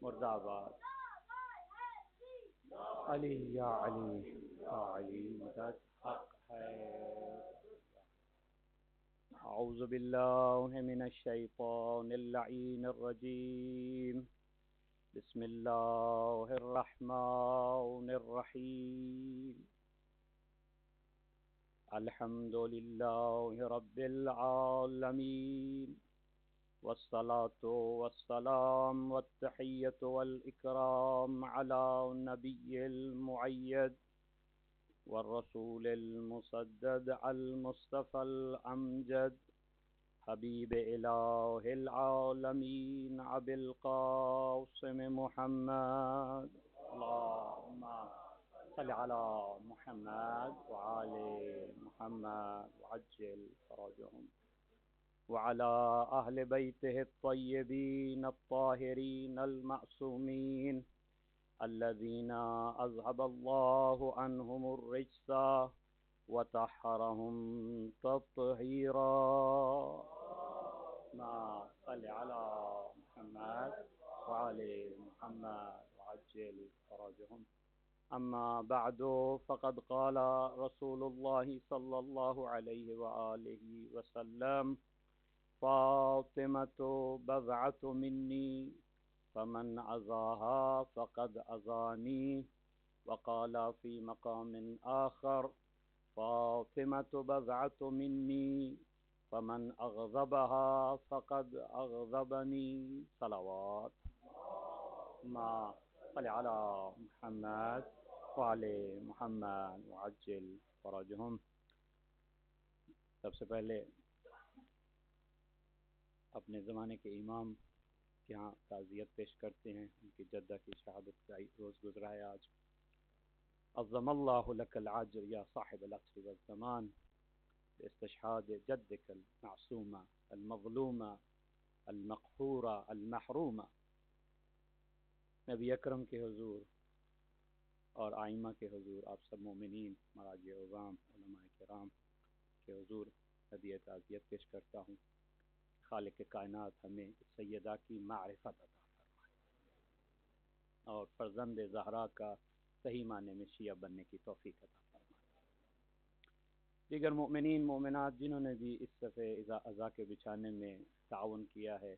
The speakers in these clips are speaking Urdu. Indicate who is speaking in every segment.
Speaker 1: مرد آباد علی یا علی یا علی مدد حق ہے. اعوذ باللہ من الشیطان اللعین الرجیم. بسم اللہ الرحمن الرحیم. الحمد للہ رب العالمین والصلاة والسلام والتحیة والإکرام علی النبی المعید والرسول المسدد المصطفى الأمجد حبیب الہ العالمین ابی القاسم محمد. اللہم صل علی محمد وآل محمد وعجل فرجهم وعلى أهل بيته الطيبين الطاهرين المعصومين الذين أذهب الله عنهم الرجس وطهرهم تطهيرا. ما صل على محمد وعلى محمد وعجل فرجهم. أما بعد فقد قال رسول الله صلى الله عليه وآله وسلم: فاطمة بضعة مني فمن أذاها فقد أذاني. وقال في مقام آخر: فاطمة بضعة مني فمن أغضبها فقد أغضبني. صلوات ما صل على محمد وعلى محمد وعجل فرجهم. سب سے پہلے اپنے زمانے کے امام کے ہاں تعزیت پیش کرتے ہیں. ان کی جدہ کی شہادت کا روز گزرا ہے آج. عظم اللہ لک العجر یا صاحب العصر والزمان باستشهاد جدک المعصومہ المظلومہ المقہورہ المحرومہ. نبی اکرم کے حضور اور آئمہ کے حضور، آپ سب مومنین، مراجع عظام، علماء کرام کے حضور ہدیہ تعزیت پیش کرتا ہوں. خالق کائنات ہمیں سیدہ کی معرفت عطا فرمائے اور فرزند زہرا کا صحیح معنی میں شیعہ بننے کی توفیق عطا فرمائے. دیگر مومنین مومنات جنہوں نے بھی اس صفحے عزا کے بچھانے میں تعاون کیا ہے،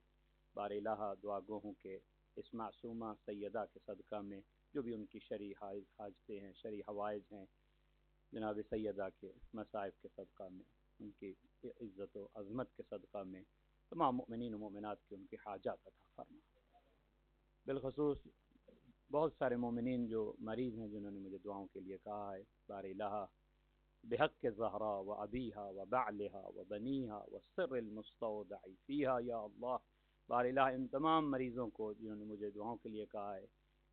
Speaker 1: بار الہ دعا گو ہوں کہ اس معصومہ سیدہ کے صدقہ میں جو بھی ان کی شرعی حاجتیں ہیں، شرعی حوائج ہیں، جناب سیدہ کے مصائب کے صدقہ میں، ان کی عزت و عظمت کے صدقہ میں تمام مؤمنین و مومنات کی ان کی حاجات عطا فرما. بالخصوص بہت سارے مومنین جو مریض ہیں، جنہوں نے مجھے دعاؤں کے لیے کہا ہے، بار الہ بحق الزہرا و ابیہا و بعلہا و بنیہا و سر المستودع فیہا یا اللہ. بار الہ ان تمام مریضوں کو جنہوں نے مجھے دعاؤں کے لیے کہا ہے،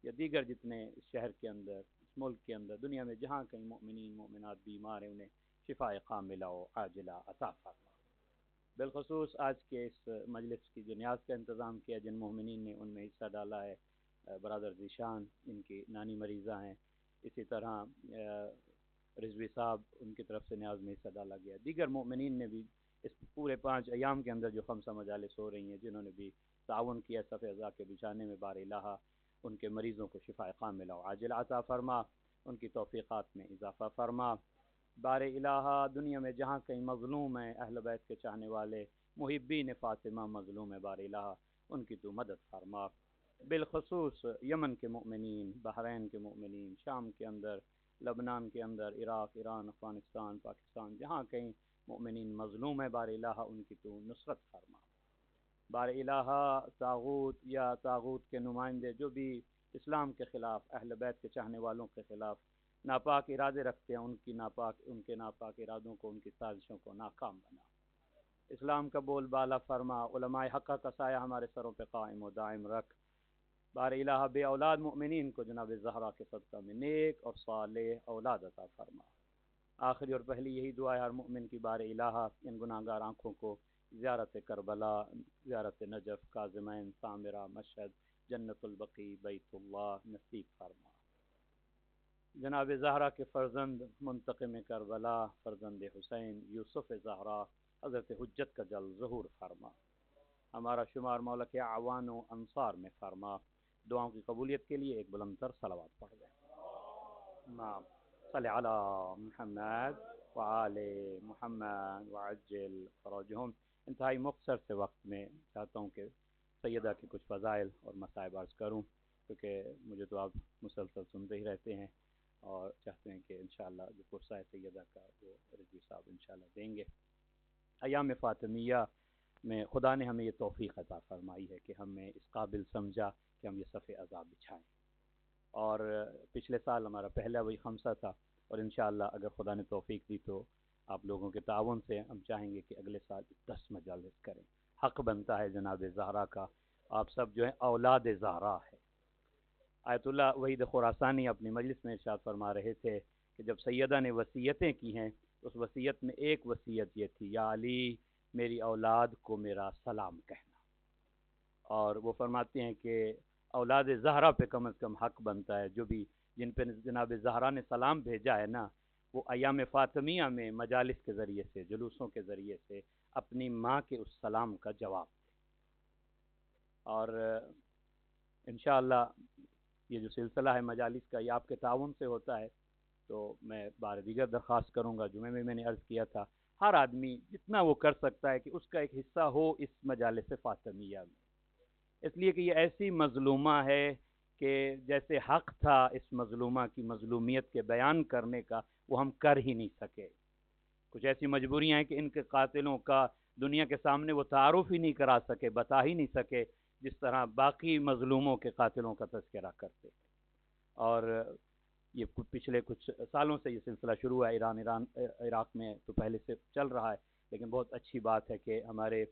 Speaker 1: یا دیگر جتنے اس شہر کے اندر، اس ملک کے اندر، دنیا میں جہاں کہیں مؤمنین مومنات بیمار ہیں، انہیں شفاء کاملہ و عاجلہ عطا فرما. بالخصوص آج کے اس مجلس کی جو نیاز کا انتظام کیا، جن مومنین نے ان میں حصہ ڈالا ہے، برادر ذیشان ان کی نانی مریضہ ہیں، اسی طرح رضوی صاحب ان کی طرف سے نیاز میں حصہ ڈالا گیا. دیگر مومنین نے بھی اس پورے 5 ایام کے اندر جو 5 مجالس ہو رہی ہیں، جنہوں نے بھی تعاون کیا صفحہ عزا کے بچھانے میں، بار الہ ان کے مریضوں کو شفاء کاملہ و عاجلہ عطا فرما، ان کی توفیقات میں اضافہ فرما. بار الہ دنیا میں جہاں کہیں مظلوم ہیں، اہل بیت کے چاہنے والے محبین فاطمہ مظلوم ہے، بار الہ ان کی تو مدد فرما. بالخصوص یمن کے مؤمنین، بحرین کے مؤمنین، شام کے اندر، لبنان کے اندر، عراق، ایران، افغانستان، پاکستان، جہاں کہیں مؤمنین مظلوم ہے، بار الہ ان کی تو نصرت فرما. بار الہ طاغوت یا طاغوت کے نمائندے جو بھی اسلام کے خلاف، اہل بیت کے چاہنے والوں کے خلاف ناپاک ارادے رکھتے ہیں، ان کے ناپاک ارادوں کو، ان کی سازشوں کو ناکام بنا. اسلام کا بول بالا فرما. علماء حقہ کا سایہ ہمارے سروں پہ قائم و دائم رکھ. بار الہ بے اولاد مؤمنین کو جناب زہرا کے صدقہ میں نیک اور صالح اولاد عطا فرما. آخری اور پہلی یہی دعا ہے ہر مؤمن کی، بار الہ ان گناہگار آنکھوں کو زیارت کربلا، زیارت نجف، کاظمین، سامرہ، مشہد، جنت البقیع، بیت اللہ نصیب فرما. جناب زہرا کے فرزند منتقم کربلا، فرزند حسین یوسف زہرا، حضرت حجت کا جل ظہور فرما. ہمارا شمار مولا کے اعوان و انصار میں فرما. دعاؤں کی قبولیت کے لیے ایک بلند تر صلوات پڑھ دیں۔ ماں صلی علی محمد وآل محمد وعجل فرجهم۔ انتہائی مختصر سے وقت میں چاہتا ہوں کہ سیدہ کے کچھ فضائل اور مصائب عرض کروں، کیونکہ مجھے تو آپ مسلسل سنتے ہی رہتے ہیں اور چاہتے ہیں کہ انشاءاللہ جو قرصہ سیدہ کا وہ رضوی صاحب انشاءاللہ دیں گے۔ ایام فاطمیہ میں خدا نے ہمیں یہ توفیق عطا فرمائی ہے کہ ہمیں اس قابل سمجھا کہ ہم یہ صف عذاب بچھائیں، اور پچھلے سال ہمارا پہلا وہی خمسہ تھا، اور انشاءاللہ اگر خدا نے توفیق دی تو آپ لوگوں کے تعاون سے ہم چاہیں گے کہ اگلے سال 10 مجالس کریں۔ حق بنتا ہے جناب زہرا کا، آپ سب جو ہیں اولاد زہرا ہے۔ آیت اللہ وحید خراسانی اپنی مجلس میں ارشاد فرما رہے تھے کہ جب سیدہ نے وصیتیں کی ہیں، اس وصیت میں ایک وصیت یہ تھی، یا علی میری اولاد کو میرا سلام کہنا، اور وہ فرماتے ہیں کہ اولاد زہرا پہ کم از کم حق بنتا ہے، جو بھی جن پہ جناب زہرا نے سلام بھیجا ہے نا، وہ ایام فاطمیہ میں مجالس کے ذریعے سے، جلوسوں کے ذریعے سے اپنی ماں کے اس سلام کا جواب دیں۔ اور انشاءاللہ یہ جو سلسلہ ہے مجالس کا، یہ آپ کے تعاون سے ہوتا ہے، تو میں بار دیگر درخواست کروں گا، جمعے میں نے عرض کیا تھا، ہر آدمی جتنا وہ کر سکتا ہے کہ اس کا ایک حصہ ہو اس مجالس فاطمیہ میں، اس لیے کہ یہ ایسی مظلومہ ہے کہ جیسے حق تھا اس مظلومہ کی مظلومیت کے بیان کرنے کا، وہ ہم کر ہی نہیں سکے۔ کچھ ایسی مجبوریاں ہیں کہ ان کے قاتلوں کا دنیا کے سامنے وہ تعارف ہی نہیں کرا سکے، بتا ہی نہیں سکے، جس طرح باقی مظلوموں کے قاتلوں کا تذکرہ کرتے۔ اور یہ پچھلے کچھ سالوں سے یہ سلسلہ شروع ہے، عراق میں تو پہلے سے چل رہا ہے، لیکن بہت اچھی بات ہے کہ ہمارے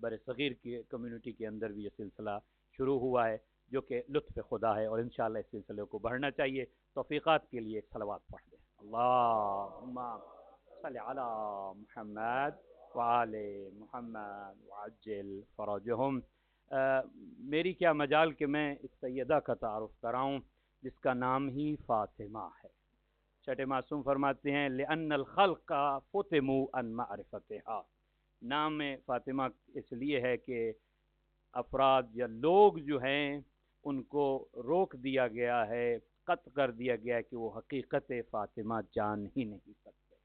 Speaker 1: بر صغیر کی کمیونٹی کے اندر بھی یہ سلسلہ شروع ہوا ہے، جو کہ لطف خدا ہے، اور انشاءاللہ اس سلسلے کو بڑھنا چاہیے۔ توفیقات کے لیے ایک صلوات پڑھ دیں۔ اللہم صلی علی محمد وآل محمد وعجل فرجهم۔ میری کیا مجال کہ میں اس سیدہ کا تعارف کراؤں جس کا نام ہی فاطمہ ہے۔ چھٹے معصوم فرماتے ہیں لأن الخلق فتموا عن معرفتها، نام فاطمہ اس لیے ہے کہ افراد یا لوگ جو ہیں ان کو روک دیا گیا ہے، قطع کر دیا گیا ہے کہ وہ حقیقت فاطمہ جان ہی نہیں سکتے۔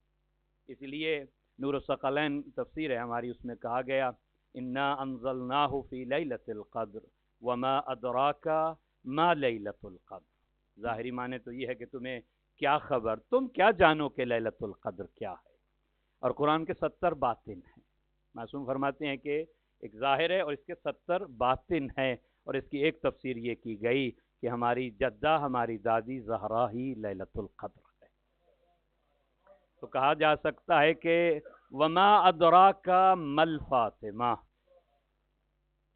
Speaker 1: اس لیے نور الثقلین تفسیر ہے ہماری، اس میں کہا گیا انا انزلناہ فی لیلۃ القدر وما ادراک ما لیلۃ القدر۔ ظاہری معنی تو یہ ہے کہ تمہیں کیا خبر، تم کیا جانو کہ لیلۃ القدر کیا ہے، اور قرآن کے 70 باطن ہیں۔ معصوم فرماتے ہیں کہ ایک ظاہر ہے اور اس کے 70 باطن ہیں، اور اس کی ایک تفسیر یہ کی گئی کہ ہماری جدہ، ہماری دادی زہرا ہی لیلۃ القدر ہے۔ تو کہا جا سکتا ہے کہ وما ادراک مل فاطمہ،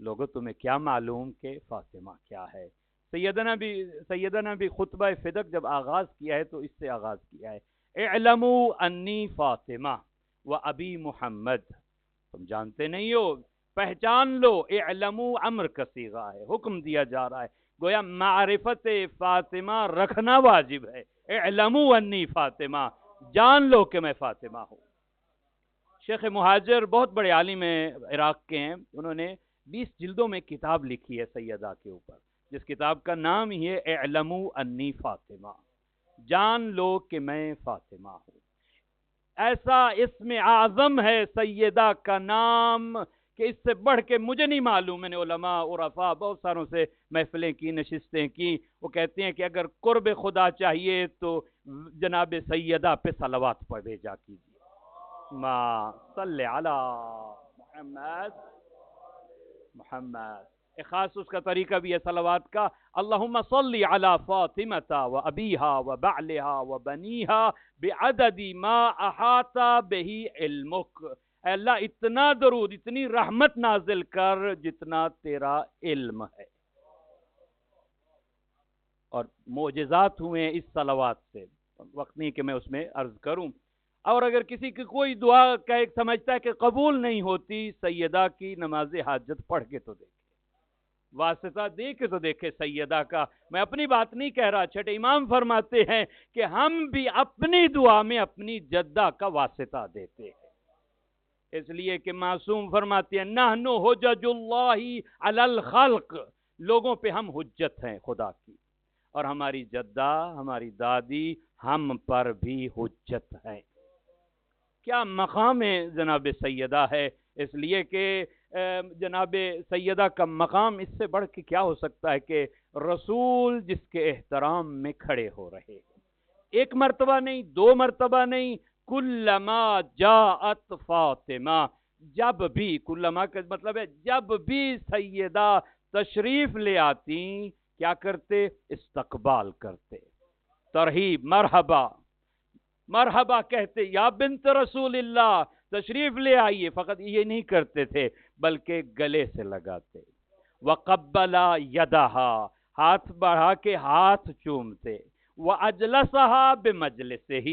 Speaker 1: لوگو تمہیں کیا معلوم کہ فاطمہ کیا ہے۔ سیدنا بھی خطبہ فدق جب آغاز کیا ہے تو اس سے آغاز کیا ہے، اعلموا انی فاطمہ و ابی محمد، تم جانتے نہیں ہو، پہچان لو۔ اعلموا امر کا صیغہ ہے، حکم دیا جا رہا ہے، گویا معرفت فاطمہ رکھنا واجب ہے۔ اعلموا انی فاطمہ، جان لو کہ میں فاطمہ ہوں۔ شیخ مہاجر بہت بڑے عالم ہیں، عراق کے ہیں، انہوں نے 20 جلدوں میں کتاب لکھی ہے سیدہ کے اوپر، جس کتاب کا نام ہی ہے اعلموا انی فاطمہ، جان لو کہ میں فاطمہ ہوں۔ ایسا اسم اعظم ہے سیدہ کا نام کہ اس سے بڑھ کے مجھے نہیں معلوم۔ میں نے علماء عرفاء بہت ساروں سے محفلیں کی، نشستیں کی، وہ کہتے ہیں کہ اگر قرب خدا چاہیے تو جناب سیدہ پہ صلوات پڑھ بھیجا کیجیے۔ ما صلی علی محمد ایک خاص اس کا طریقہ بھی ہے صلوات کا، اللہم صلی علی فاطمہ و ابیہا و بعلہا و بنیہا بعدد ما احاط بہی علمک۔ اے اللہ اتنا درود، اتنی رحمت نازل کر جتنا تیرا علم ہے۔ اور معجزات ہوئے اس صلوات سے، وقت نہیں کہ میں اس میں عرض کروں۔ اور اگر کسی کی کوئی دعا کا ایک سمجھتا ہے کہ قبول نہیں ہوتی، سیدہ کی نماز حاجت پڑھ کے تو دیکھے، واسطہ دے کے تو دیکھے سیدہ کا۔ میں اپنی بات نہیں کہہ رہا، چھٹے امام فرماتے ہیں کہ ہم بھی اپنی دعا میں اپنی جدہ کا واسطہ دیتے ہیں، اس لیے کہ معصوم فرماتے ہیں نحن حجج اللہ علی الخلق، لوگوں پہ ہم حجت ہیں خدا کی، اور ہماری جدہ ہماری دادی ہم پر بھی حجت ہے۔ کیا مقام جناب سیدہ ہے، اس لیے کہ جناب سیدہ کا مقام اس سے بڑھ کے کیا ہو سکتا ہے کہ رسول جس کے احترام میں کھڑے ہو رہے، ایک مرتبہ نہیں، دو مرتبہ نہیں، کلما جاءت فاطمہ، جب بھی، کلما کا مطلب ہے جب بھی سیدہ تشریف لے آتی کیا کرتے؟ استقبال کرتے، ترحیب، مرحبا مرحبا کہتے، یا بنت رسول اللہ تشریف لے آئیے، فقط یہ نہیں کرتے تھے بلکہ گلے سے لگاتے، وقبلا یدہا، ہاتھ بڑھا کے ہاتھ چومتے، وَأَجْلَسَهَا بِمَجْلِسِهِ،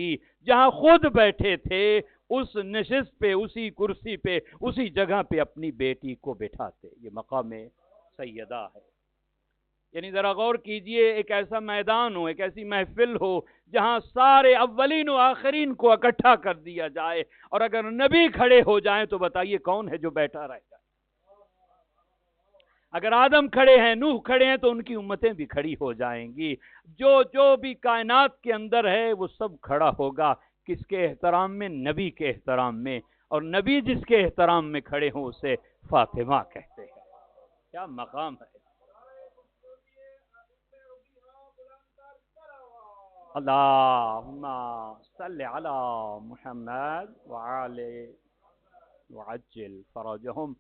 Speaker 1: جہاں خود بیٹھے تھے اس نشست پہ، اسی کرسی پہ، اسی جگہ پہ اپنی بیٹی کو بٹھاتے۔ یہ مقام سیدہ ہے۔ یعنی ذرا غور کیجئے، ایک ایسا میدان ہو، ایک ایسی محفل ہو جہاں سارے اولین و آخرین کو اکٹھا کر دیا جائے، اور اگر نبی کھڑے ہو جائیں تو بتائیے کون ہے جو بیٹھا رہے گا؟ اگر آدم کھڑے ہیں، نوح کھڑے ہیں، تو ان کی امتیں بھی کھڑی ہو جائیں گی۔ جو بھی کائنات کے اندر ہے وہ سب کھڑا ہوگا، کس کے احترام میں؟ نبی کے احترام میں، اور نبی جس کے احترام میں کھڑے ہوں اسے فاطمہ کہتے ہیں۔ کیا مقام ہے! اللہم صلی علی محمد وعلی وعجل فرجہم۔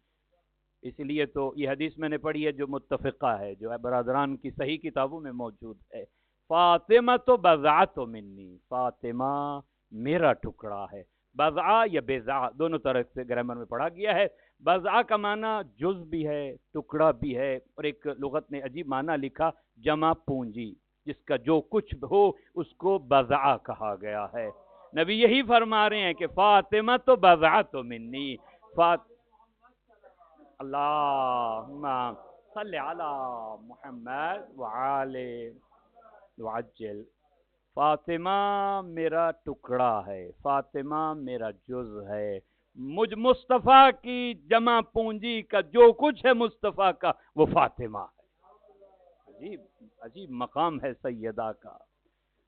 Speaker 1: اس لیے تو یہ حدیث میں نے پڑھی ہے جو متفقہ ہے، جو برادران کی صحیح کتابوں میں موجود ہے، فاطمہ تو بضعۃ منی، فاطمہ میرا ٹکڑا ہے۔ بضعہ یا بضعہ دونوں طرح سے گرامر میں پڑھا گیا ہے۔ بضعہ کا معنی جز بھی ہے، ٹکڑا بھی ہے، اور ایک لغت نے عجیب معنی لکھا، جمع پونجی، جس کا جو کچھ ہو اس کو بضعہ کہا گیا ہے۔ نبی یہی فرما رہے ہیں کہ فاطمہ تو بضعۃ منی، اللہم صلی علی محمد وعلی وعجل، فاطمہ میرا ٹکڑا ہے، فاطمہ میرا جز ہے، مجھ مصطفیٰ کی جمع پونجی کا جو کچھ ہے مصطفیٰ کا وہ فاطمہ ہے۔ عجیب عجیب مقام ہے سیدہ کا۔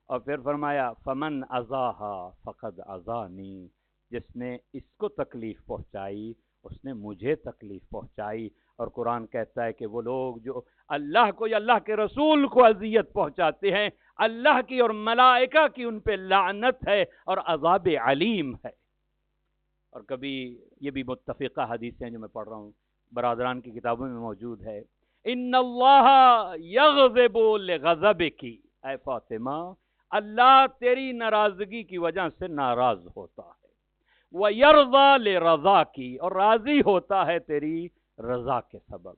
Speaker 1: اور پھر فرمایا فمن اذاہا فقد اذانی، جس نے اس کو تکلیف پہنچائی اس نے مجھے تکلیف پہنچائی۔ اور قرآن کہتا ہے کہ وہ لوگ جو اللہ کو یا اللہ کے رسول کو اذیت پہنچاتے ہیں، اللہ کی اور ملائکہ کی ان پہ لعنت ہے اور عذاب علیم ہے۔ اور کبھی یہ بھی متفقہ حدیث ہیں جو میں پڑھ رہا ہوں، برادران کی کتابوں میں موجود ہے، ان اللہ یغضب لغضبک، اے فاطمہ اللہ تیری ناراضگی کی وجہ سے ناراض ہوتا ہے، وَيَرْضَى لِرَضَاكِ، اور راضی ہوتا ہے تیری رضا کے سبب۔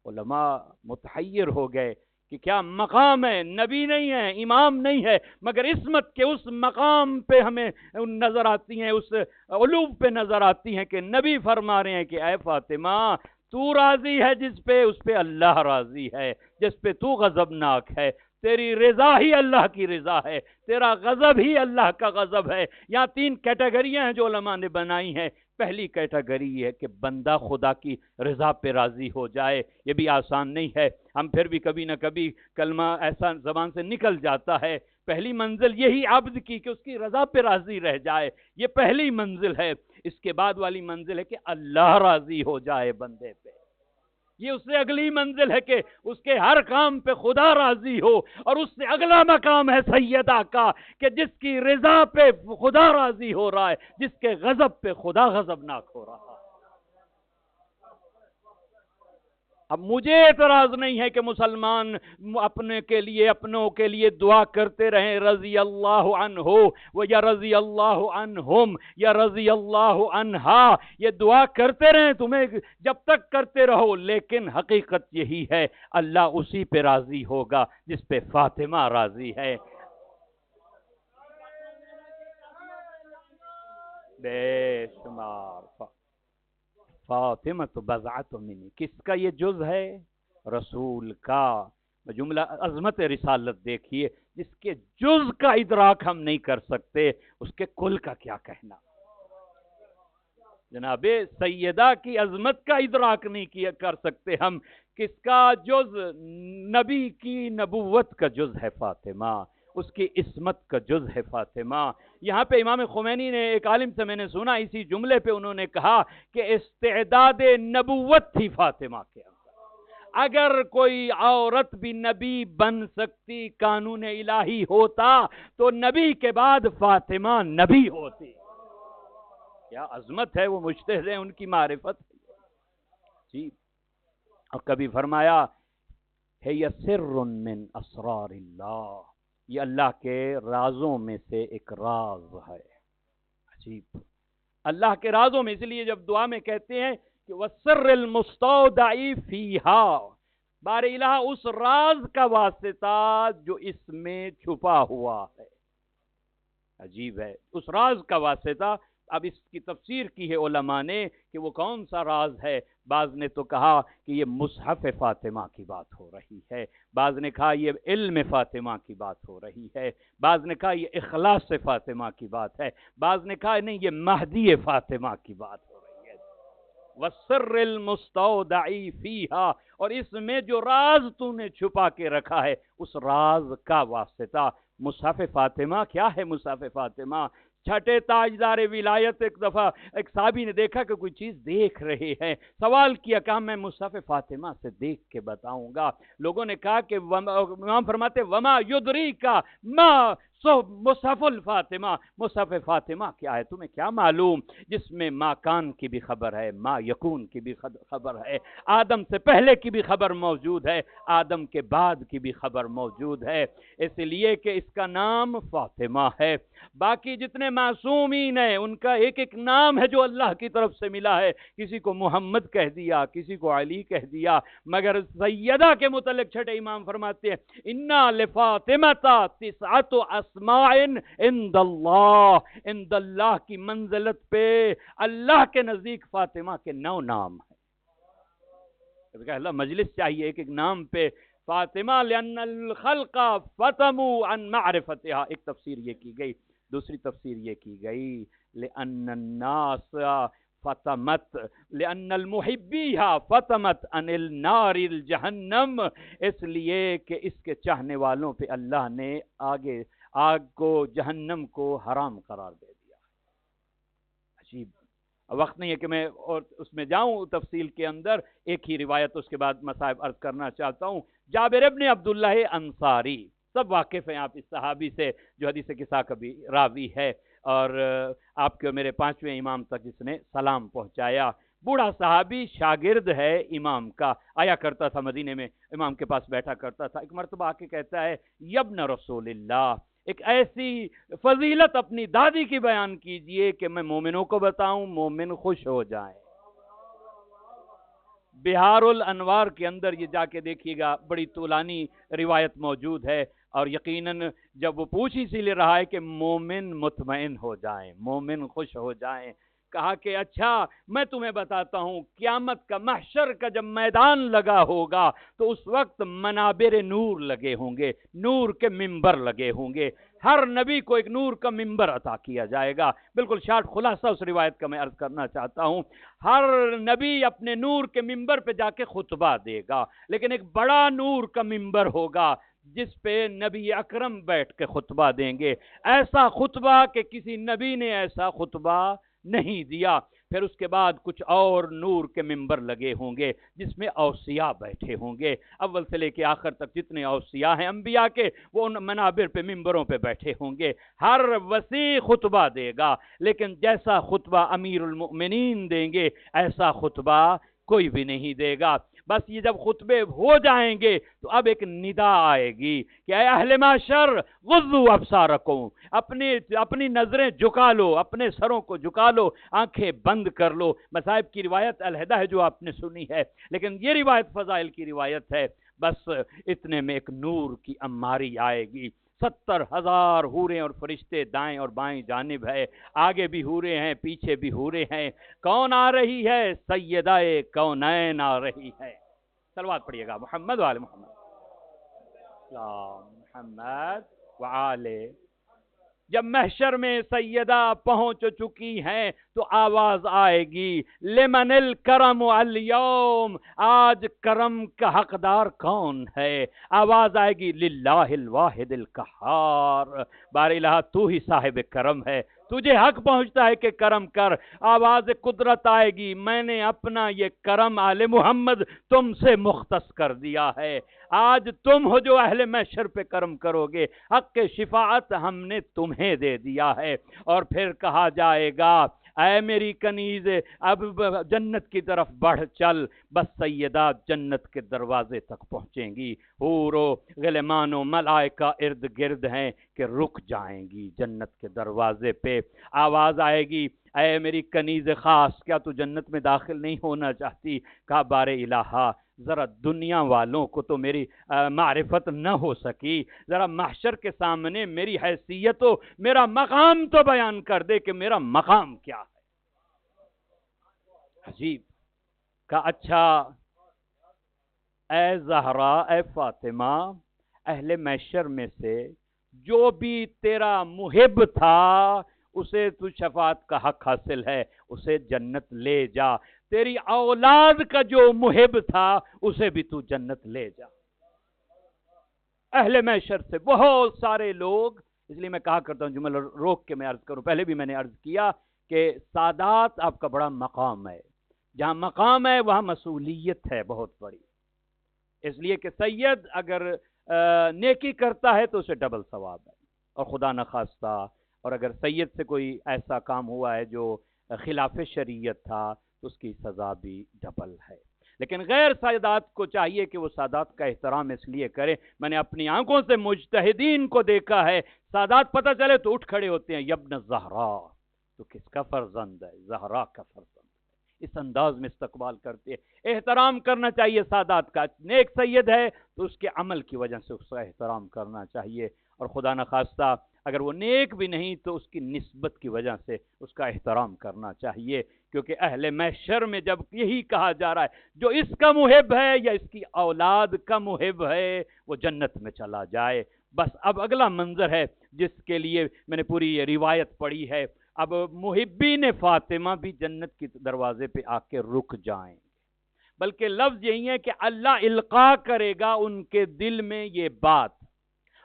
Speaker 1: علماء متحیر ہو گئے کہ کیا مقام ہے، نبی نہیں ہے، امام نہیں ہے، مگر عصمت کے اس مقام پہ ہمیں نظر آتی ہیں، اس علو پہ نظر آتی ہیں کہ نبی فرما رہے ہیں کہ اے فاطمہ تو راضی ہے جس پہ، اس پہ اللہ راضی ہے، جس پہ تو غضبناک ہے، تیری رضا ہی اللہ کی رضا ہے، تیرا غضب ہی اللہ کا غضب ہے۔ یہاں تین کیٹیگریاں ہیں جو علماء نے بنائی ہیں۔ پہلی کیٹیگری یہ ہے کہ بندہ خدا کی رضا پہ راضی ہو جائے، یہ بھی آسان نہیں ہے، ہم پھر بھی کبھی نہ کبھی کلمہ ایسا زبان سے نکل جاتا ہے۔ پہلی منزل یہی عبد کی کہ اس کی رضا پہ راضی رہ جائے، یہ پہلی منزل ہے۔ اس کے بعد والی منزل ہے کہ اللہ راضی ہو جائے بندے پہ، یہ اس سے اگلی منزل ہے کہ اس کے ہر کام پہ خدا راضی ہو، اور اس سے اگلا مقام ہے سیدہ کا کہ جس کی رضا پہ خدا راضی ہو رہا ہے، جس کے غضب پہ خدا غضبناک ہو رہا ہے۔ اب مجھے اعتراض نہیں ہے کہ مسلمان اپنے کے لیے، اپنوں کے لیے دعا کرتے رہیں، رضی اللہ عنہ و یا رضی اللہ عنہم یا رضی اللہ عنہا، یہ دعا کرتے رہیں، تمہیں جب تک کرتے رہو، لیکن حقیقت یہی ہے اللہ اسی پہ راضی ہوگا جس پہ فاطمہ راضی ہے۔ بے شمار فاطمہ تو بضعۃ منی، کس کا یہ جز ہے؟ رسول کا۔ جملہ عظمت رسالت دیکھیے، جس کے جز کا ادراک ہم نہیں کر سکتے اس کے کل کا کیا کہنا۔ جناب سیدہ کی عظمت کا ادراک نہیں کیا کر سکتے ہم، کس کا جز نبی کی نبوت کا جز ہے فاطمہ، اس کی عصمت کا جز ہے فاطمہ۔ یہاں پہ امام خمینی نے ایک عالم سے میں نے سنا، اسی جملے پہ انہوں نے کہا کہ استعداد نبوت تھی فاطمہ کے اندر، اگر کوئی عورت بھی نبی بن سکتی، قانون الہی ہوتا تو نبی کے بعد فاطمہ نبی ہوتی۔ کیا عظمت ہے، وہ مجتہد ہیں، ان کی معرفت جی۔ اور کبھی فرمایا ہے یہ سر من اسرار اللہ، یہ اللہ کے رازوں میں سے ایک راز ہے۔ عجیب، اللہ کے رازوں میں، اس لیے جب دعا میں کہتے ہیں کہ وَالسِّرِّ الْمُسْتَوْدَعِ فِيهَا، بار الہ اس راز کا واسطہ جو اس میں چھپا ہوا ہے۔ عجیب ہے، اس راز کا واسطہ۔ اب اس کی تفسیر کی ہے علماء نے کہ وہ کون سا راز ہے۔ بعض نے تو کہا کہ یہ مصحف فاطمہ کی بات ہو رہی ہے، بعض نے کہا یہ علم فاطمہ کی بات ہو رہی ہے، بعض نے کہا یہ اخلاص فاطمہ کی بات ہے، بعض نے کہا نہیں یہ مہدی فاطمہ کی بات ہو رہی ہے۔ وَالسِّرِّ الْمُسْتَوْدَعِ فِيهَا، اور اس میں جو راز تو نے چھپا کے رکھا ہے اس راز کا واسطہ۔ مصحف فاطمہ کیا ہے؟ مصحف فاطمہ چھٹے تاجدار ولایت، ایک دفعہ ایک صحابی نے دیکھا کہ کوئی چیز دیکھ رہے ہیں، سوال کیا کہ میں مصحف فاطمہ سے دیکھ کے بتاؤں گا۔ لوگوں نے کہا کہ امام فرماتے وما یدریکا ما مصحف الفاطمہ، مصحف فاطمہ کیا ہے، تمہیں کیا معلوم؟ جس میں ما کان کی بھی خبر ہے، ما یکون کی بھی خبر ہے، آدم سے پہلے کی بھی خبر موجود ہے، آدم کے بعد کی بھی خبر موجود ہے، اس لیے کہ اس کا نام فاطمہ ہے۔ باقی جتنے معصومین ہیں ان کا ایک ایک نام ہے جو اللہ کی طرف سے ملا ہے، کسی کو محمد کہہ دیا، کسی کو علی کہہ دیا، مگر سیدہ کے متعلق چھٹے امام فرماتے ہیں انا لفاطمۃ تسعۃ اسماء عند اللہ، عند اللہ کی منزلت پہ اللہ کے نزدیک فاطمہ کے 9 نام ہیں۔ اللہ مجلس چاہیے ایک ایک نام پہ فاطمہ، لأن الخلق فتموا عن معرفتها، ایک تفسیر یہ کی گئی۔ دوسری تفسیر یہ کی گئی لأن الناس فتمت، لأن المحبیہ فتمت عن النار الجہنم، اس لیے کہ اس کے چاہنے والوں پہ اللہ نے آگے آگ کو، جہنم کو حرام قرار دے دیا۔ عجیب، وقت نہیں ہے کہ میں اور اس میں جاؤں تفصیل کے اندر، ایک ہی روایت اس کے بعد مصائب عرض کرنا چاہتا ہوں۔ جابر ابن عبداللہ انصاری، سب واقف ہیں آپ اس صحابی سے جو حدیث قصہ کا بھی راوی ہے، اور آپ کے میرے 5ویں امام تک جس نے سلام پہنچایا۔ بوڑھا صحابی، شاگرد ہے امام کا، آیا کرتا تھا مدینے میں، امام کے پاس بیٹھا کرتا تھا۔ ایک مرتبہ آ کے کہتا ہے یبن رسول اللہ، ایک ایسی فضیلت اپنی دادی کی بیان کیجئے کہ میں مومنوں کو بتاؤں، مومن خوش ہو جائیں۔ بہار الانوار کے اندر یہ جا کے دیکھیے گا، بڑی طولانی روایت موجود ہے، اور یقیناً جب وہ پوچھ اسی لیے رہا ہے کہ مومن مطمئن ہو جائیں، مومن خوش ہو جائیں۔ کہا کہ اچھا میں تمہیں بتاتا ہوں، قیامت کا محشر کا جب میدان لگا ہوگا تو اس وقت منابر نور لگے ہوں گے، نور کے ممبر لگے ہوں گے، ہر نبی کو ایک نور کا ممبر عطا کیا جائے گا۔ بالکل شارٹ خلاصہ اس روایت کا میں عرض کرنا چاہتا ہوں، ہر نبی اپنے نور کے ممبر پہ جا کے خطبہ دے گا، لیکن ایک بڑا نور کا ممبر ہوگا جس پہ نبی اکرم بیٹھ کے خطبہ دیں گے، ایسا خطبہ کہ کسی نبی نے ایسا خطبہ نہیں دیا۔ پھر اس کے بعد کچھ اور نور کے ممبر لگے ہوں گے جس میں اوصیاء بیٹھے ہوں گے، اول سے لے کے آخر تک جتنے اوصیاء ہیں انبیاء کے، وہ ان منابر پہ ممبروں پہ بیٹھے ہوں گے، ہر وسیع خطبہ دے گا، لیکن جیسا خطبہ امیر المؤمنین دیں گے ایسا خطبہ کوئی بھی نہیں دے گا۔ بس یہ جب خطبے ہو جائیں گے تو اب ایک ندا آئے گی کہ اے اہل معاشر غضوا ابصارکم، اپنی نظریں جھکا لو، اپنے سروں کو جھکا لو، آنکھیں بند کر لو۔ مصائب کی روایت علیحدہ ہے جو آپ نے سنی ہے، لیکن یہ روایت فضائل کی روایت ہے۔ بس اتنے میں ایک نور کی اماری آئے گی، 70,000 حوریں اور فرشتے دائیں اور بائیں جانب ہے، آگے بھی حوریں ہیں، پیچھے بھی حوریں ہیں۔ کون آ رہی ہے؟ سیدہ کونین آ رہی ہے۔ صلوات پڑھیے گا محمد وآل محمد، محمد وآل جب محشر میں سیدہ پہنچ چکی ہیں تو آواز آئے گی لمن الکرم اليوم، آج کرم کا حقدار کون ہے؟ آواز آئے گی للہ الواحد القہار، بار الہ تو ہی صاحب کرم ہے، تجھے حق پہنچتا ہے کہ کرم کر۔ آواز قدرت آئے گی میں نے اپنا یہ کرم آل محمد تم سے مختص کر دیا ہے، آج تم ہو جو اہل محشر پہ کرم کرو گے، حق کے شفاعت ہم نے تمہیں دے دیا ہے۔ اور پھر کہا جائے گا اے میری کنیز اب جنت کی طرف بڑھ چل، بس سیدات جنت کے دروازے تک پہنچیں گی، حور و غلمان و ملائکہ ارد گرد ہیں کہ رک جائیں گی جنت کے دروازے پہ۔ آواز آئے گی اے میری کنیز خاص، کیا تو جنت میں داخل نہیں ہونا چاہتی؟ کہا بار الہا ذرا دنیا والوں کو تو میری معرفت نہ ہو سکی، ذرا محشر کے سامنے میری حیثیت و میرا مقام تو بیان کر دے کہ میرا مقام کیا ہے۔ عجیب کہا اچھا اے زہرا، اے فاطمہ، اہل محشر میں سے جو بھی تیرا محب تھا اسے تو شفاعت کا حق حاصل ہے، اسے جنت لے جا، تیری اولاد کا جو محب تھا اسے بھی تو جنت لے جا۔ اہل محشر سے بہت سارے لوگ، اس لیے میں کہا کرتا ہوں جملہ روک کے میں عرض کروں، پہلے بھی میں نے عرض کیا کہ سادات آپ کا بڑا مقام ہے، جہاں مقام ہے وہاں مسئولیت ہے بہت بڑی، اس لیے کہ سید اگر نیکی کرتا ہے تو اسے ڈبل ثواب ہے، اور خدا نخواستہ اور اگر سید سے کوئی ایسا کام ہوا ہے جو خلاف شریعت تھا تو اس کی سزا بھی ڈبل ہے۔ لیکن غیر سادات کو چاہیے کہ وہ سادات کا احترام اس لیے کرے، میں نے اپنی آنکھوں سے مجتہدین کو دیکھا ہے، سادات پتہ چلے تو اٹھ کھڑے ہوتے ہیں، یبن زہرا، تو کس کا فرزند ہے؟ زہرا کا فرزند، اس انداز میں استقبال کرتے ہیں۔ احترام کرنا چاہیے سادات کا، نیک سید ہے تو اس کے عمل کی وجہ سے اس کا احترام کرنا چاہیے، اور خدا نخواستہ اگر وہ نیک بھی نہیں تو اس کی نسبت کی وجہ سے اس کا احترام کرنا چاہیے، کیونکہ اہل محشر میں جب یہی کہا جا رہا ہے جو اس کا محب ہے یا اس کی اولاد کا محب ہے وہ جنت میں چلا جائے۔ بس اب اگلا منظر ہے جس کے لیے میں نے پوری یہ روایت پڑھی ہے، اب محبین فاطمہ بھی جنت کی دروازے پہ آ کے رک جائیں، بلکہ لفظ یہی ہے کہ اللہ القاء کرے گا ان کے دل میں یہ بات،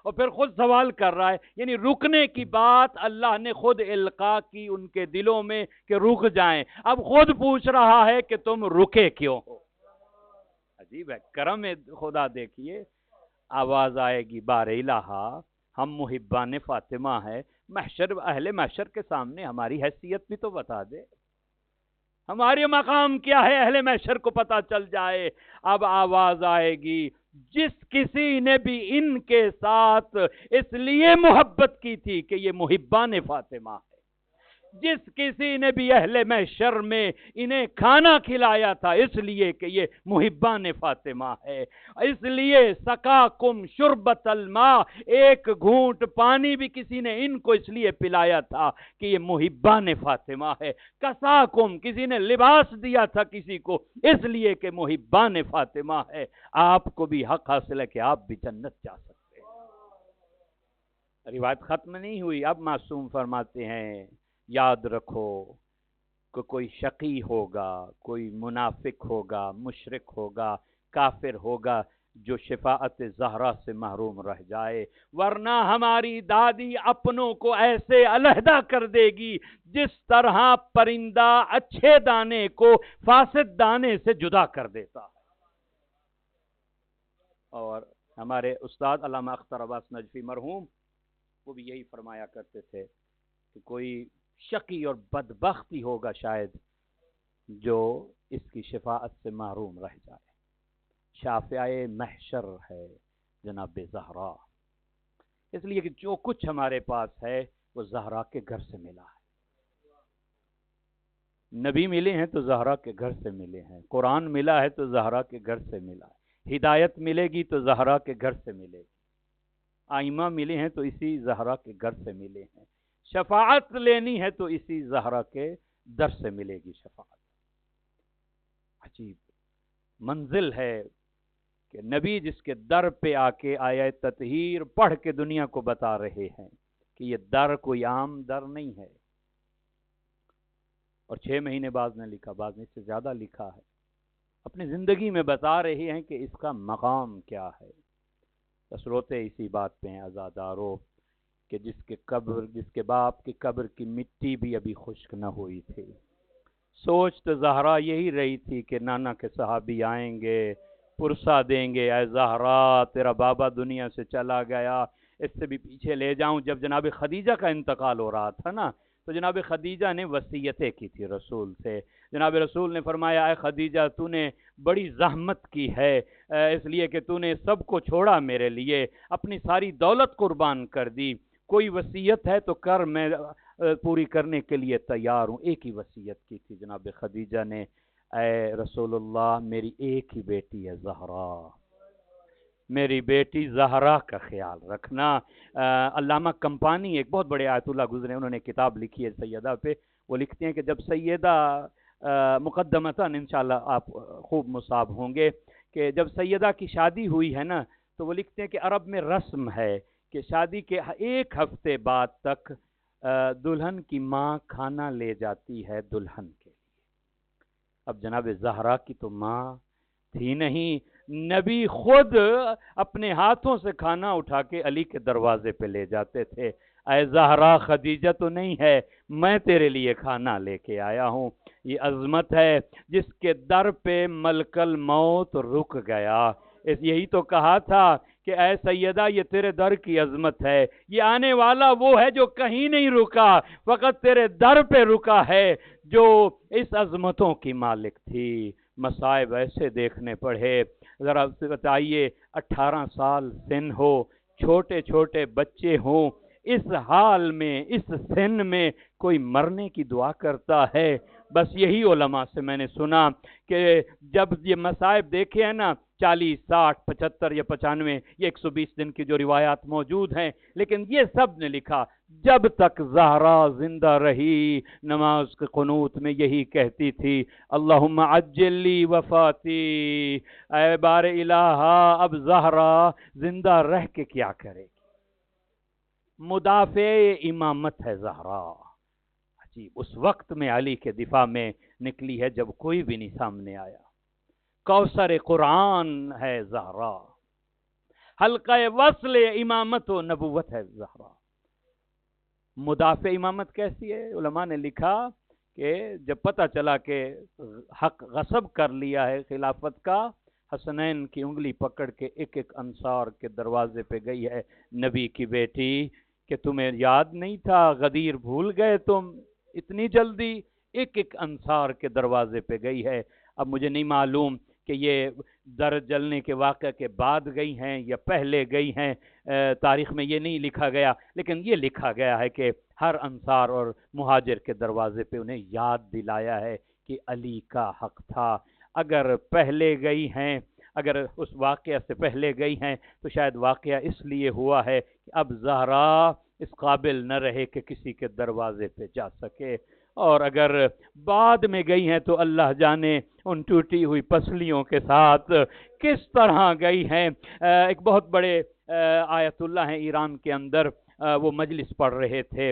Speaker 1: اور پھر خود سوال کر رہا ہے، یعنی رکنے کی بات اللہ نے خود القاء کی ان کے دلوں میں کہ رک جائیں، اب خود پوچھ رہا ہے کہ تم رکے کیوں ہو؟ عجیب ہے کرم خدا، دیکھیے آواز آئے گی بار الہا، ہم محبان فاطمہ ہے، محشر اہل محشر کے سامنے ہماری حیثیت بھی تو بتا دے، ہماری مقام کیا ہے، اہل محشر کو پتا چل جائے۔ اب آواز آئے گی جس کسی نے بھی ان کے ساتھ اس لیے محبت کی تھی کہ یہ محبان فاطمہ ہے، جس کسی نے بھی اہل محشر میں انہیں کھانا کھلایا تھا اس لیے کہ یہ محبان فاطمہ ہے، اس لیے سقاکم شربت الماء، ایک گھونٹ پانی بھی کسی نے ان کو اس لیے پلایا تھا کہ یہ محبان فاطمہ ہے، کساکم، کسی نے لباس دیا تھا کسی کو اس لیے کہ محبان فاطمہ ہے، آپ کو بھی حق حاصل ہے کہ آپ بھی جنت جا سکتے ہیں۔ روایت ختم نہیں ہوئی، اب معصوم فرماتے ہیں یاد رکھو کہ کوئی شقی ہوگا، کوئی منافق ہوگا، مشرک ہوگا، کافر ہوگا جو شفاعت زہرا سے محروم رہ جائے، ورنہ ہماری دادی اپنوں کو ایسے علیحدہ کر دے گی جس طرح پرندہ اچھے دانے کو فاسد دانے سے جدا کر دیتا ہے۔ اور ہمارے استاد علامہ اختر عباس نجفی مرحوم وہ بھی یہی فرمایا کرتے تھے کہ کوئی شقی اور بدبختی ہوگا شاید جو اس کی شفاعت سے محروم رہ جائے، شافعہ محشر ہے جناب زہرا، اس لیے کہ جو کچھ ہمارے پاس ہے وہ زہرا کے گھر سے ملا ہے، نبی ملے ہیں تو زہرا کے گھر سے ملے ہیں، قرآن ملا ہے تو زہرا کے گھر سے ملا ہے، ہدایت ملے گی تو زہرا کے گھر سے ملے گی، آئمہ ملے ہیں تو اسی زہرا کے گھر سے ملے ہیں، شفاعت لینی ہے تو اسی زہرا کے در سے ملے گی شفاعت۔ عجیب منزل ہے کہ نبی جس کے در پہ آ کے آیت تطہیر پڑھ کے دنیا کو بتا رہے ہیں کہ یہ در کوئی عام در نہیں ہے. اور 6 مہینے بعض نے لکھا، بعض نے اس سے زیادہ لکھا ہے، اپنی زندگی میں بتا رہے ہیں کہ اس کا مقام کیا ہے. بس روتے اسی بات پہ ہیں عزادارو کہ جس کے باپ کی قبر کی مٹی بھی ابھی خشک نہ ہوئی تھی. سوچ تو زہرا یہی رہی تھی کہ نانا کے صحابی آئیں گے، پرسہ دیں گے، اے زہرا تیرا بابا دنیا سے چلا گیا، اس سے بھی پیچھے لے جاؤں. جب جناب خدیجہ کا انتقال ہو رہا تھا نا، تو جناب خدیجہ نے وصیتیں کی تھی رسول سے. جناب رسول نے فرمایا اے خدیجہ تو نے بڑی زحمت کی ہے، اس لیے کہ تو نے سب کو چھوڑا میرے لیے، اپنی ساری دولت قربان کر دی. کوئی وصیت ہے تو کر، میں پوری کرنے کے لیے تیار ہوں. ایک ہی وصیت کی تھی جناب خدیجہ نے، اے رسول اللہ میری ایک ہی بیٹی ہے زہرا، میری بیٹی زہرا کا خیال رکھنا. علامہ کمپانی ایک بہت بڑے آیت اللہ گزرے، انہوں نے کتاب لکھی ہے سیدہ پہ. وہ لکھتے ہیں کہ جب سیدہ مقدمتاً انشاءاللہ آپ خوب مصاب ہوں گے کہ جب سیدہ کی شادی ہوئی ہے نا، تو وہ لکھتے ہیں کہ عرب میں رسم ہے کہ شادی کے 1 ہفتے بعد تک دلہن کی ماں کھانا لے جاتی ہے دلہن کے لیے. اب جناب زہرا کی تو ماں تھی نہیں، نبی خود اپنے ہاتھوں سے کھانا اٹھا کے علی کے دروازے پہ لے جاتے تھے. اے زہرا خدیجہ تو نہیں ہے، میں تیرے لیے کھانا لے کے آیا ہوں. یہ عظمت ہے جس کے در پہ ملک الموت رک گیا. یہی تو کہا تھا کہ اے سیدہ یہ تیرے در کی عظمت ہے، یہ آنے والا وہ ہے جو کہیں نہیں رکا، فقط تیرے در پہ رکا ہے جو اس عظمتوں کی مالک تھی. مصائب ایسے دیکھنے پڑے. ذرا بتائیے 18 سال سن ہو، چھوٹے چھوٹے بچے ہوں، اس حال میں اس سن میں کوئی مرنے کی دعا کرتا ہے؟ بس یہی علماء سے میں نے سنا کہ جب یہ مصائب دیکھے ہیں نا، 40 60 75 یا 95 یہ 120 دن کی جو روایات موجود ہیں، لیکن یہ سب نے لکھا جب تک زہرا زندہ رہی نماز کے قنوت میں یہی کہتی تھی اللہم عجل لی وفاتی، اے بار الہا اب زہرا زندہ رہ کے کیا کرے گی. مدافع امامت ہے زہرا. عجیب، اس وقت میں علی کے دفاع میں نکلی ہے جب کوئی بھی نہیں سامنے آیا. کوثر قرآن ہے زہرا، حلقہ وصل امامت و نبوت ہے زہرا. مدافع امامت کیسی ہے؟ علماء نے لکھا کہ جب پتہ چلا کہ حق غصب کر لیا ہے خلافت کا، حسنین کی انگلی پکڑ کے ایک ایک انصار کے دروازے پہ گئی ہے نبی کی بیٹی کہ تمہیں یاد نہیں تھا، غدیر بھول گئے تم اتنی جلدی. ایک ایک انصار کے دروازے پہ گئی ہے. اب مجھے نہیں معلوم کہ یہ در جلنے کے واقعہ کے بعد گئی ہیں یا پہلے گئی ہیں، تاریخ میں یہ نہیں لکھا گیا، لیکن یہ لکھا گیا ہے کہ ہر انصار اور مہاجر کے دروازے پہ انہیں یاد دلایا ہے کہ علی کا حق تھا. اگر پہلے گئی ہیں، اگر اس واقعہ سے پہلے گئی ہیں تو شاید واقعہ اس لیے ہوا ہے کہ اب زہرا اس قابل نہ رہے کہ کسی کے دروازے پہ جا سکے، اور اگر بعد میں گئی ہیں تو اللہ جانے ان ٹوٹی ہوئی پسلیوں کے ساتھ کس طرح گئی ہیں. ایک بہت بڑے آیت اللہ ہیں ایران کے اندر، وہ مجلس پڑھ رہے تھے،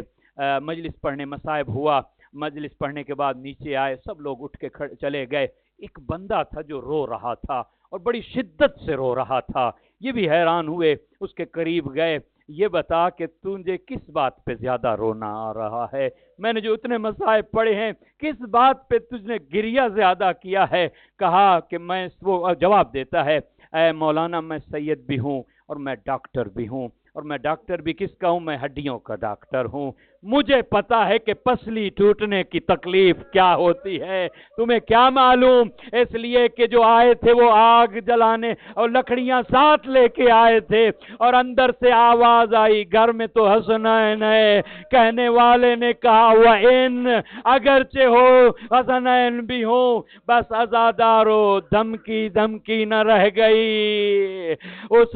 Speaker 1: مجلس پڑھنے مصائب ہوا، مجلس پڑھنے کے بعد نیچے آئے، سب لوگ اٹھ کے چلے گئے. ایک بندہ تھا جو رو رہا تھا اور بڑی شدت سے رو رہا تھا. یہ بھی حیران ہوئے، اس کے قریب گئے، یہ بتا کہ تجھے کس بات پہ زیادہ رونا آ رہا ہے؟ میں نے جو اتنے مصائب پڑھے ہیں کس بات پہ تجھ نے گریہ زیادہ کیا ہے؟ کہا کہ میں، وہ جواب دیتا ہے اے مولانا میں سید بھی ہوں اور میں ڈاکٹر بھی ہوں، اور میں ڈاکٹر بھی کس کا ہوں؟ میں ہڈیوں کا ڈاکٹر ہوں. مجھے پتا ہے کہ پسلی ٹوٹنے کی تکلیف کیا ہوتی ہے، تمہیں کیا معلوم؟ اس لیے کہ جو آئے تھے وہ آگ جلانے اور لکڑیاں ساتھ لے کے آئے تھے، اور اندر سے آواز آئی گھر میں تو حسنین ہے. کہنے والے نے کہا وَإِن، اگرچہ ہو حسنین بھی ہوں، بس عزادارو دھمکی نہ رہ گئی. اس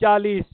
Speaker 1: 40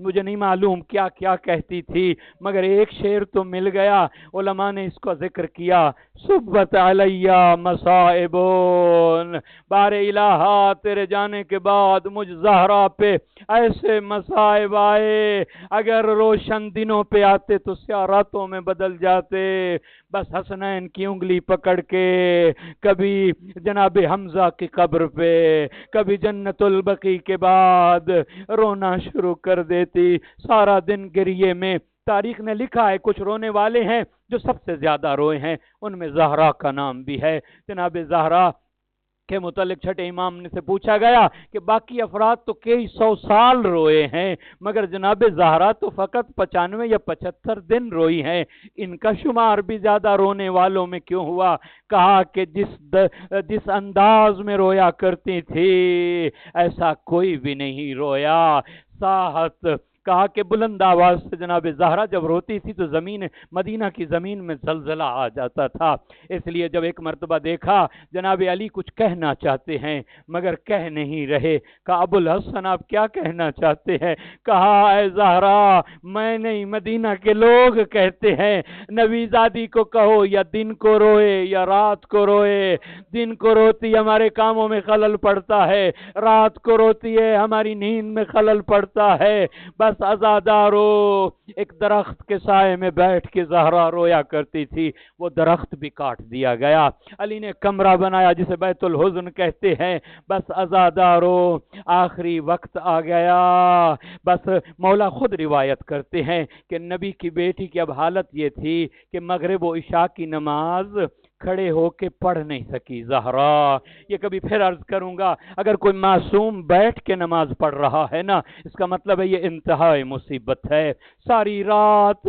Speaker 1: مجھے نہیں معلوم کیا کیا کہتی تھی، مگر ایک شعر تو مل گیا، علماء نے اس کو ذکر کیا، صبت علیہ مصائبون، بار الہا تیرے جانے کے بعد مجھ زہرا پہ ایسے مصائب آئے، اگر روشن دنوں پہ آتے تو سیاہ راتوں میں بدل جاتے۔ بس حسنین کی انگلی پکڑ کے کبھی جناب حمزہ کی قبر پہ، کبھی جنت البقیع کے بعد رونا شروع کر دیتی، سارا دن گریے میں۔ تاریخ نے لکھا ہے کچھ رونے والے ہیں جو سب سے زیادہ روئے ہیں، ان میں زہرا کا نام بھی ہے۔ جناب زہرا کے متعلق چھٹے امام نے سے پوچھا گیا کہ باقی افراد تو کئی 100 سال روئے ہیں، مگر جناب زہرا تو فقط 95 یا 75 دن روئی ہیں، ان کا شمار بھی زیادہ رونے والوں میں کیوں ہوا؟ کہا کہ جس انداز میں رویا کرتی تھی ایسا کوئی بھی نہیں رویا۔ ساحت کہا کہ بلند آواز سے جناب زہرا جب روتی تھی تو زمین مدینہ کی زمین میں زلزلہ آ جاتا تھا۔ اس لیے جب ایک مرتبہ دیکھا جناب علی کچھ کہنا چاہتے ہیں مگر کہہ نہیں رہے، کہا ابو الحسن آپ کیا کہنا چاہتے ہیں؟ کہا اے زہرا میں نہیں مدینہ کے لوگ کہتے ہیں نبی زادی کو کہو یا دن کو روئے یا رات کو روئے، دن کو روتی ہمارے کاموں میں خلل پڑتا ہے، رات کو روتی ہے ہماری نیند میں خلل پڑتا ہے۔ بس عزادارو، ایک درخت کے سائے میں بیٹھ کے زہرا رویا کرتی تھی، وہ درخت بھی کاٹ دیا گیا۔ علی نے کمرہ بنایا جسے بیت الحزن کہتے ہیں۔ بس عزادارو آخری وقت آ گیا۔ بس مولا خود روایت کرتے ہیں کہ نبی کی بیٹی کی اب حالت یہ تھی کہ مغرب و عشاء کی نماز کھڑے ہو کے پڑھ نہیں سکی زہرا۔ یہ کبھی پھر عرض کروں گا، اگر کوئی معصوم بیٹھ کے نماز پڑھ رہا ہے نا، اس کا مطلب ہے یہ انتہائی مصیبت ہے۔ ساری رات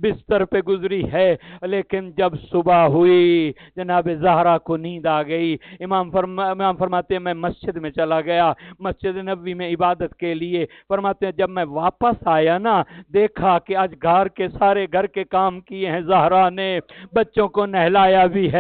Speaker 1: بستر پہ گزری ہے، لیکن جب صبح ہوئی جناب زہرا کو نیند آ گئی۔ امام فرماتے ہیں میں مسجد میں چلا گیا، مسجد نبوی میں عبادت کے لیے۔ فرماتے ہیں جب میں واپس آیا نا، دیکھا کہ آج گھر کے کام کیے ہیں زہرا نے، بچوں کو نہلایا بھی ہے،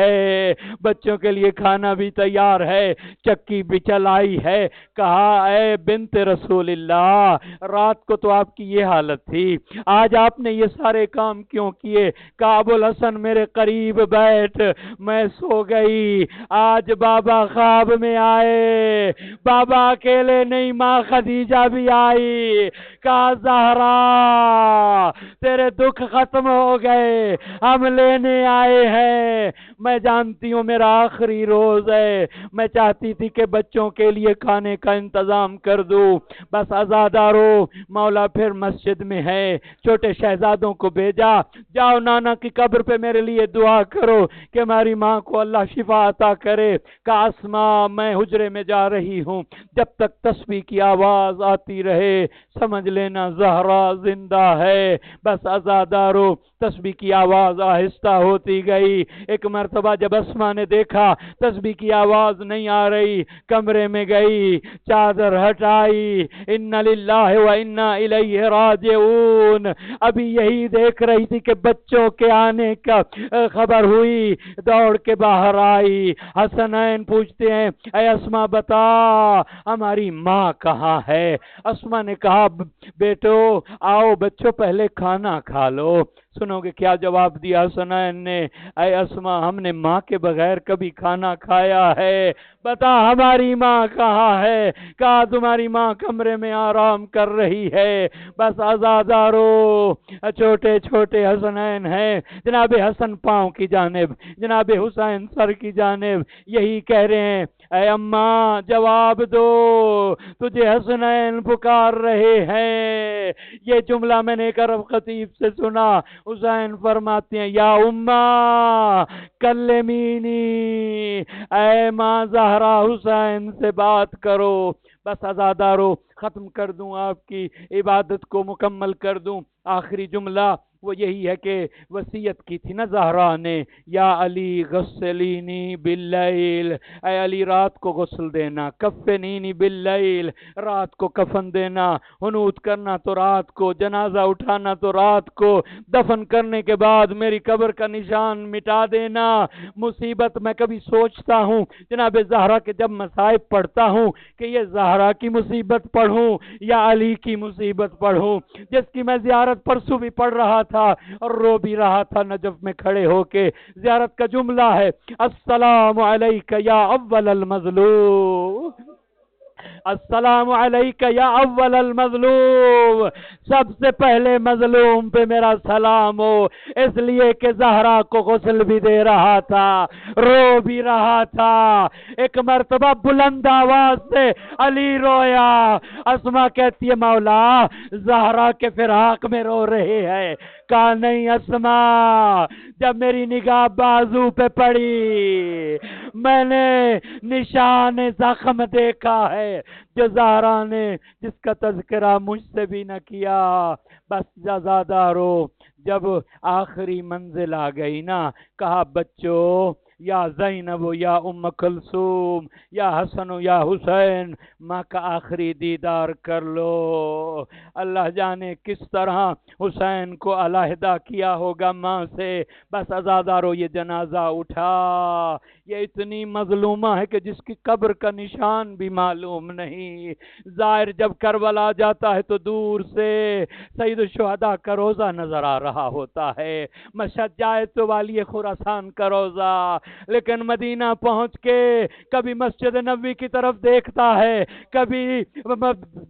Speaker 1: بچوں کے لیے کھانا بھی تیار ہے، چکی بھی چلائی ہے۔ کہا اے بنت رسول اللہ، رات کو تو آپ کی یہ حالت تھی، آج آپ نے یہ سارے کام کیوں کیے؟ کہا ابو الحسن میرے قریب بیٹھ، میں سو گئی، آج بابا خواب میں آئے، بابا اکیلے نہیں ماں خدیجہ بھی آئی۔ کہا زہرا تیرے دکھ ختم ہو گئے، ہم لینے آئے ہیں، میں جانتی ہوں میرا آخری روز ہے، میں چاہتی تھی کہ بچوں کے لیے کھانے کا انتظام کر دوں۔ بس عزادارو مولا پھر مسجد میں ہے، چھوٹے شہزادوں کو بھیجا، جاؤ نانا کی قبر پہ میرے لیے دعا کرو کہ ہماری ماں کو اللہ شفا عطا کرے۔ کہا اسماء میں حجرے میں جا رہی ہوں، جب تک تسبیح کی آواز آتی رہے سمجھ لینا زہرا زندہ ہے۔ بس عزادارو تسبیح کی آواز آہستہ ہوتی گئی۔ ایک مرتبہ جب اسماء نے دیکھا تسبیح کی آواز نہیں آ رہی، کمرے میں گئی، چادر ہٹائی، ان للہ و انا الیہ راجعون، ابھی یہی دیکھ رہی تھی کہ بچوں کے آنے کا خبر ہوئی، دوڑ کے باہر آئی۔ حسنین پوچھتے ہیں اے اسماء بتا ہماری ماں کہاں ہے؟ اسماء نے کہا بیٹو آؤ بچوں پہلے کھانا کھا لو۔ سنو گے کیا جواب دیا حسنین نے؟ اے اسماء ہم نے ماں کے بغیر کبھی کھانا کھایا ہے؟ بتا ہماری ماں کہاں ہے؟ کہا تمہاری ماں کمرے میں آرام کر رہی ہے۔ بس عزادارو چھوٹے چھوٹے حسنین ہیں، جناب حسن پاؤں کی جانب، جناب حسین سر کی جانب، یہی کہہ رہے ہیں اے اماں جواب دو، تجھے حسنین پکار رہے ہیں۔ یہ جملہ میں نے ایک عرب خطیب سے سنا، حسین فرماتے ہیں یا اماں کلمینی، اے ماں زہرا حسین سے بات کرو۔ بس عزادارو ختم کر دوں، آپ کی عبادت کو مکمل کر دوں، آخری جملہ
Speaker 2: وہ یہی ہے کہ وصیت کی تھی نا زہرا نے، یا علی غسلینی باللیل، اے علی رات کو غسل دینا، کفنینی باللیل، رات کو کفن دینا، حنوت کرنا تو رات کو، جنازہ اٹھانا تو رات کو، دفن کرنے کے بعد میری قبر کا نشان مٹا دینا۔ مصیبت میں کبھی سوچتا ہوں جناب زہرا کے جب مصائب پڑھتا ہوں کہ یہ زہرا کی مصیبت پڑھوں یا علی کی مصیبت پڑھوں، جس کی میں زیارت پرسوں بھی پڑھ رہا تھا اور رو بھی رہا تھا نجف میں کھڑے ہو کے۔ زیارت کا جملہ ہے السلام علیک یا اول المظلوم، السلام علیک یا اول المظلوم، سب سے پہلے مظلوم پہ میرا سلام ہو، اس لیے کہ زہرا کو غسل بھی دے رہا تھا، رو بھی رہا تھا۔ ایک مرتبہ بلند آواز سے علی رویا، اسما کہتی ہے مولا زہرا کے فراق میں رو رہے ہیں۔ کہا نہیں اسما، جب میری نگاہ بازو پہ پڑی میں نے نشان زخم دیکھا ہے جو زہرا نے، جس کا تذکرہ مجھ سے بھی نہ کیا۔ بس زیادہ رو، جب آخری منزل آ گئی نا، کہا بچوں یا زینب یا ام کلثوم یا حسن یا حسین، ماں کا آخری دیدار کر لو۔ اللہ جانے کس طرح حسین کو علیحدہ کیا ہوگا ماں سے۔ بس ازادارو یہ جنازہ اٹھا، یہ اتنی مظلومہ ہے کہ جس کی قبر کا نشان بھی معلوم نہیں۔ ظاہر جب کربلا جاتا ہے تو دور سے سید الشہداء کا روزہ نظر آ رہا ہوتا ہے، مشہد جائے تو والی خراسان کا روزہ، لیکن مدینہ پہنچ کے کبھی مسجد نبوی کی طرف دیکھتا ہے، کبھی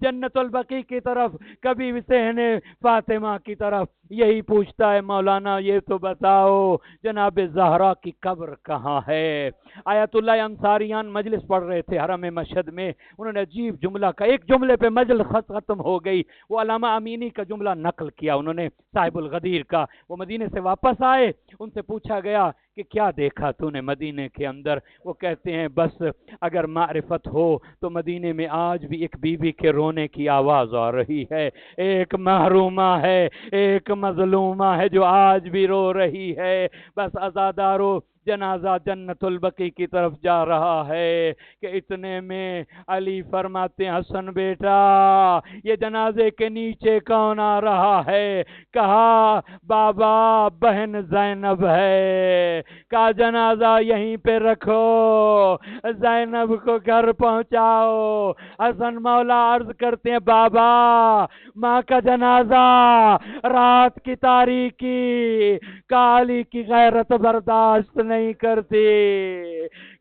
Speaker 2: جنت البقیع کی طرف، کبھی صحن فاطمہ کی طرف، یہی پوچھتا ہے مولانا یہ تو بتاؤ جناب زہرا کی قبر کہاں ہے۔ آیت اللہ انصاریان مجلس پڑھ رہے تھے حرم مشہد میں، انہوں نے عجیب جملہ کا، ایک جملے پہ مجلس ختم ہو گئی، وہ علامہ امینی کا جملہ نقل کیا انہوں نے، صاحب الغدیر کا۔ وہ مدینے سے واپس آئے، ان سے پوچھا گیا کہ کیا دیکھا تو نے مدینے کے اندر؟ وہ کہتے ہیں بس اگر معرفت ہو تو مدینے میں آج بھی ایک بی بی کے رونے کی آواز آ رہی ہے، ایک محرومہ ہے، ایک مظلومہ ہے جو آج بھی رو رہی ہے۔ بس عزادارو جنازہ جنت البقیع کی طرف جا رہا ہے کہ اتنے میں علی فرماتے ہیں حسن بیٹا یہ جنازے کے نیچے کون آ رہا ہے؟ کہا بابا بہن زینب ہے۔ کہا جنازہ یہیں پہ رکھو، زینب کو گھر پہنچاؤ۔ حسن مولا عرض کرتے ہیں بابا ماں کا جنازہ رات کی تاریکی کالی کی غیرت برداشت نہیں کرتی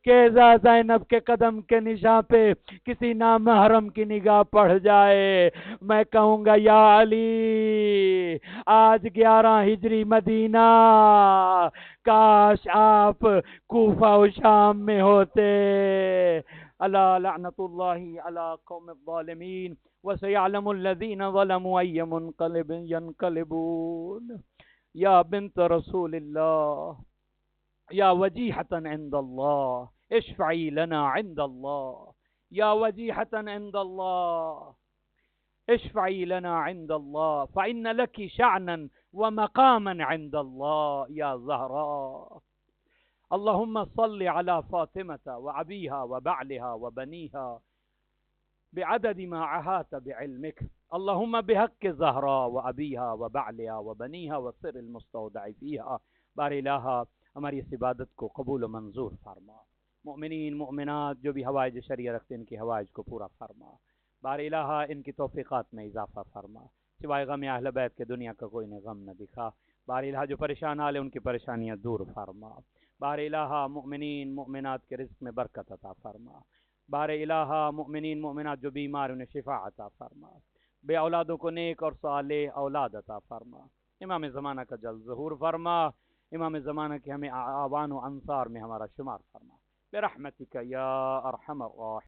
Speaker 2: کہ زینب کے قدم کے نشان پہ کسی نامحرم کی نگاہ پڑ جائے۔ میں کہوں گا یا علی آج 11 ہجری مدینہ، کاش آپ کوفہ و شام میں ہوتے۔ الا لعنت اللہ علی قوم الظالمین وسيعلم الذين ظلموا أي منقلب ينقلبون۔ یا بنت رسول اللہ یا وجیحة عند الله اشفعی لنا عند الله، یا وجیحة عند الله اشفعی لنا عند الله فإن لك شعنا ومقاما عند الله یا زہراء۔ اللهم صل على فاطمة وأبيها وبعلها وبنيها بعدد ما أحاط بعلمك، اللهم بحق زہراء وأبيها وبعلها وبنيها والسر المستودع فيها۔ بار الہ ہماری اس عبادت کو قبول و منظور فرما، مؤمنین مؤمنات جو بھی حوائج شرعیہ رکھتے ہیں ان کی حوائج کو پورا فرما، بار الہ ان کی توفیقات میں اضافہ فرما، سوائے غم اہل بیت کے دنیا کا کوئی نے غم نہ دکھا، بار الہ جو پریشان حال ہے ان کی پریشانیاں دور فرما، بار الہ مؤمنین مؤمنات کے رزق میں برکت عطا فرما، بار الہ مؤمنین مؤمنات جو بیمار انہیں شفا عطا فرما، بے اولادوں کو نیک اور صالح اولاد عطا فرما، امام زمانہ کا جلد ظہور فرما، امام زمانہ کے ہمیں اعوان و انصار میں ہمارا شمار فرما، برحمتک یا ارحم الراحمین۔